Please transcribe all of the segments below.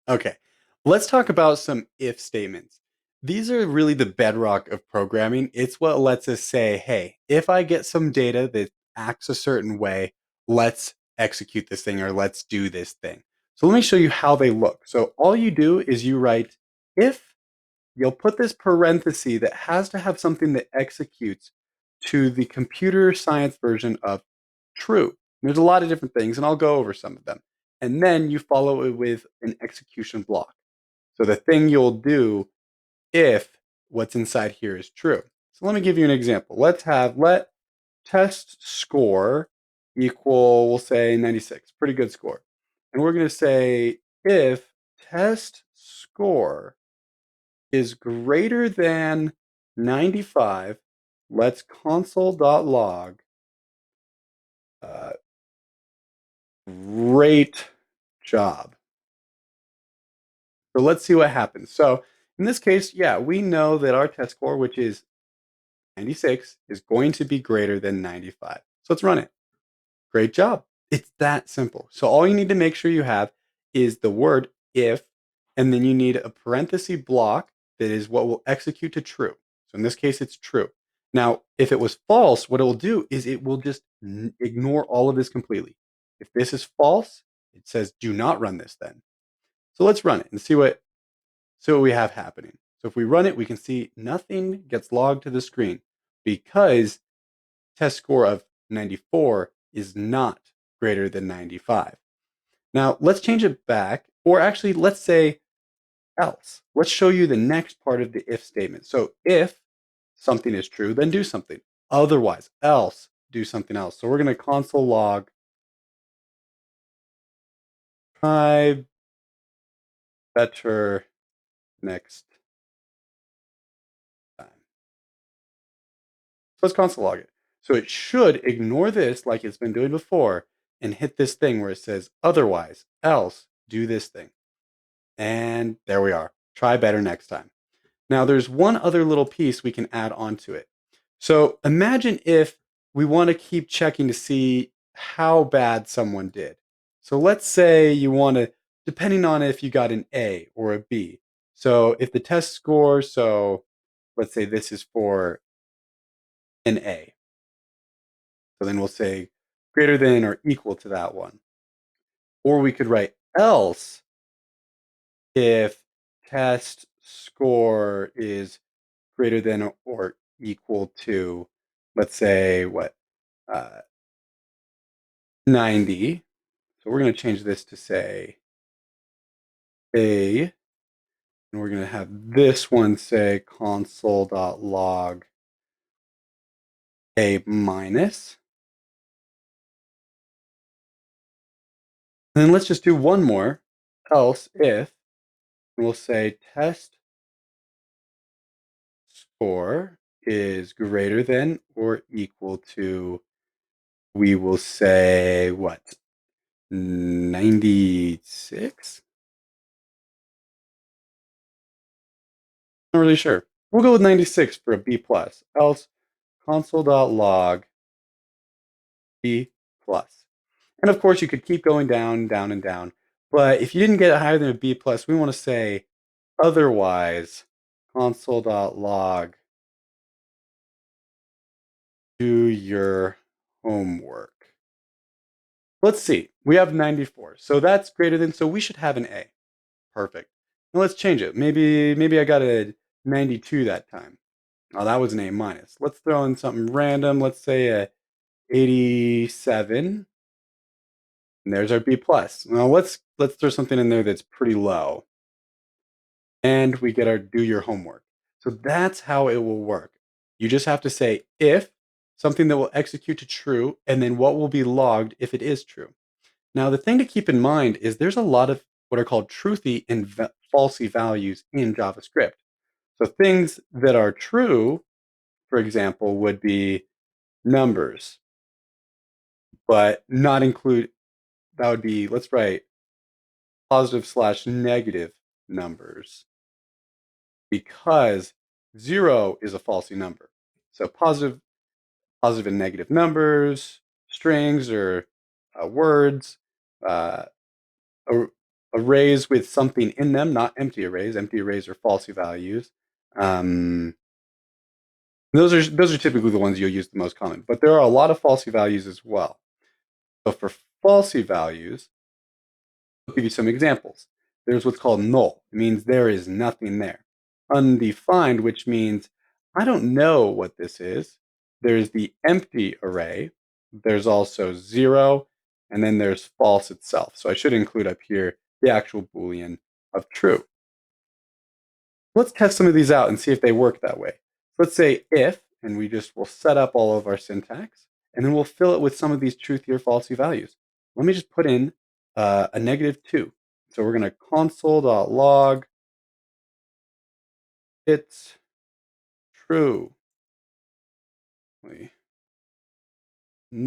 Okay, let's talk about some if statements. These are really the bedrock of programming. It's what lets us say, hey, if I get some data that acts a certain way, let's execute this thing or let's do this thing. So let me show you how they look. So all you do is you write if, you'll put this parenthesis that has to have something that executes to the computer science version of true. There's a lot of different things, and I'll go over some of them. And then you follow it with an execution block. So the thing you'll do if what's inside here is true. So let me give you an example. Let test score equal, we'll say 96, pretty good score. And we're going to say if test score is greater than 95, let's console.log uh, great job. So let's see what happens. So in this case, yeah, we know that our test score, which is 96, is going to be greater than 95. So let's run it. Great job. It's that simple. So all you need to make sure you have is the word if, and then you need a parenthesis block that is what will execute to true. So in this case, it's true. Now, if it was false, what it will do is it will just ignore all of this completely. If this is false, it says do not run this then. So let's run it and see what we have happening. So if we run it, we can see nothing gets logged to the screen because test score of 94 is not greater than 95. Now let's change it back, or actually let's say else. Let's show you the next part of the if statement. So if something is true, then do something. Otherwise, else, do something else. So we're going to console log try better next time. So let's console log it. So it should ignore this like it's been doing before and hit this thing where it says otherwise, else, do this thing. And there we are. Try better next time. Now, there's one other little piece we can add onto it. So imagine if we want to keep checking to see how bad someone did. So let's say you want to, depending on if you got an A or a B. So if the test score, so let's say this is for an A. So then we'll say greater than or equal to that one. Or we could write else if test score is greater than or equal to, let's say, uh, 90. So we're going to change this to say A, and we're going to have this one say console.log A minus. And then let's just do one more, else if, and we'll say test score is greater than or equal to, we will say what, 96? Not really sure. We'll go with 96 for a B plus. Else console.log B plus. And of course, you could keep going down, down, and down. But if you didn't get it higher than a B plus, we want to say otherwise console.log do your homework. Let's see. We have 94. So that's greater than, so we should have an A. Perfect. Now let's change it. Maybe I got a 92 that time. Oh, that was an A minus. Let's throw in something random. Let's say a 87. And there's our B plus. Now let's throw something in there that's pretty low. And we get our do your homework. So that's how it will work. You just have to say if something that will execute to true, and then what will be logged if it is true. Now, the thing to keep in mind is there's a lot of what are called truthy and falsy values in JavaScript. So things that are true, for example, would be numbers, but not include, that would be, let's write positive/negative numbers because 0 is a falsy number. So positive and negative numbers, strings or words, uh, arrays with something in them, not empty arrays. Empty arrays are falsy values. Those are typically the ones you'll use the most common, but there are a lot of falsy values as well. So for falsy values, I'll give you some examples. There's what's called null. It means there is nothing there. Undefined, which means I don't know what this is. There's the empty array. There's also zero, and then there's false itself. So I should include up here the actual Boolean of true. Let's test some of these out and see if they work that way. Let's say if, and we'll set up all of our syntax, and then we'll fill it with some of these truthy or falsy values. Let me just put in a -2. So we're going to console.log it's true. And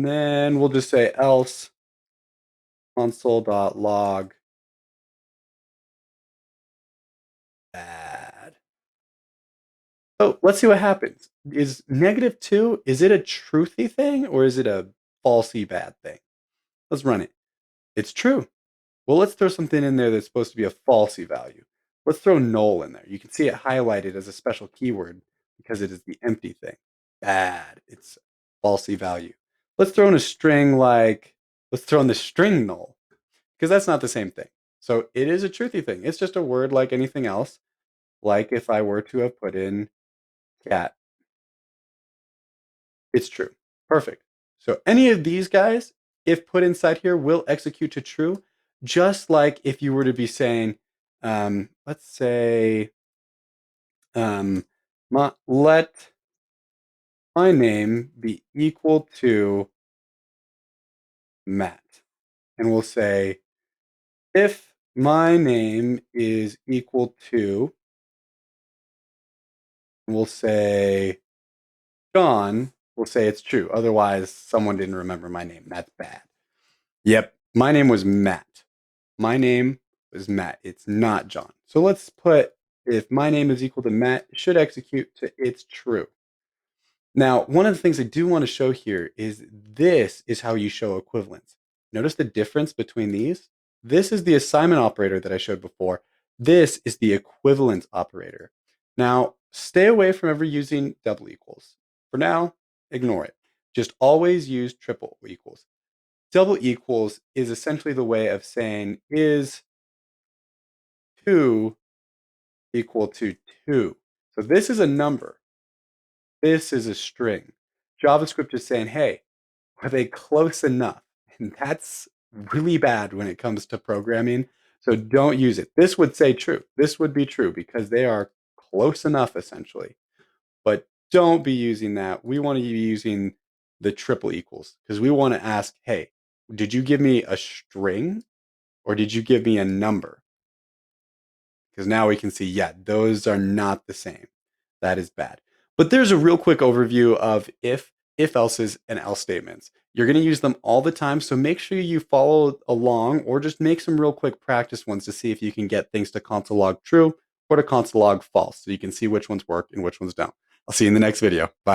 then we'll just say else console.log bad. So let's see what happens. Is -2, is it a truthy thing or is it a falsy bad thing? Let's run it. It's true. Well, let's throw something in there that's supposed to be a falsy value. Let's throw null in there. You can see it highlighted as a special keyword because it is the empty thing. Bad. It's falsy value. Let's throw in a string let's throw in the string null because that's not the same thing. So it is a truthy thing. It's just a word like anything else. Like if I were to have put in cat, it's true. Perfect. So any of these guys, if put inside here, will execute to true, just like if you were to be saying, let's say, let my name be equal to Matt. And we'll say, if my name is equal to, we'll say John, we'll say it's true. Otherwise, someone didn't remember my name. That's bad. Yep, my name was Matt. My name was Matt. It's not John. So let's put if my name is equal to Matt, it should execute to it's true. Now, one of the things I do want to show here is this is how you show equivalence. Notice the difference between these? This is the assignment operator that I showed before. This is the equivalence operator. Now, stay away from ever using double equals. For now, ignore it. Just always use triple equals. Double equals is essentially the way of saying is 2 equal to 2. So this is a number. This is a string. JavaScript is saying, hey, are they close enough? And that's really bad when it comes to programming. So don't use it. This would say true. This would be true because they are close enough essentially. But don't be using that. We want to be using the triple equals because we want to ask, hey, did you give me a string or did you give me a number? Because now we can see, yeah, those are not the same. That is bad. But there's a real quick overview of if else's, and else statements. You're going to use them all the time, so make sure you follow along or just make some real quick practice ones to see if you can get things to console log true or to console log false so you can see which ones work and which ones don't. I'll see you in the next video. Bye.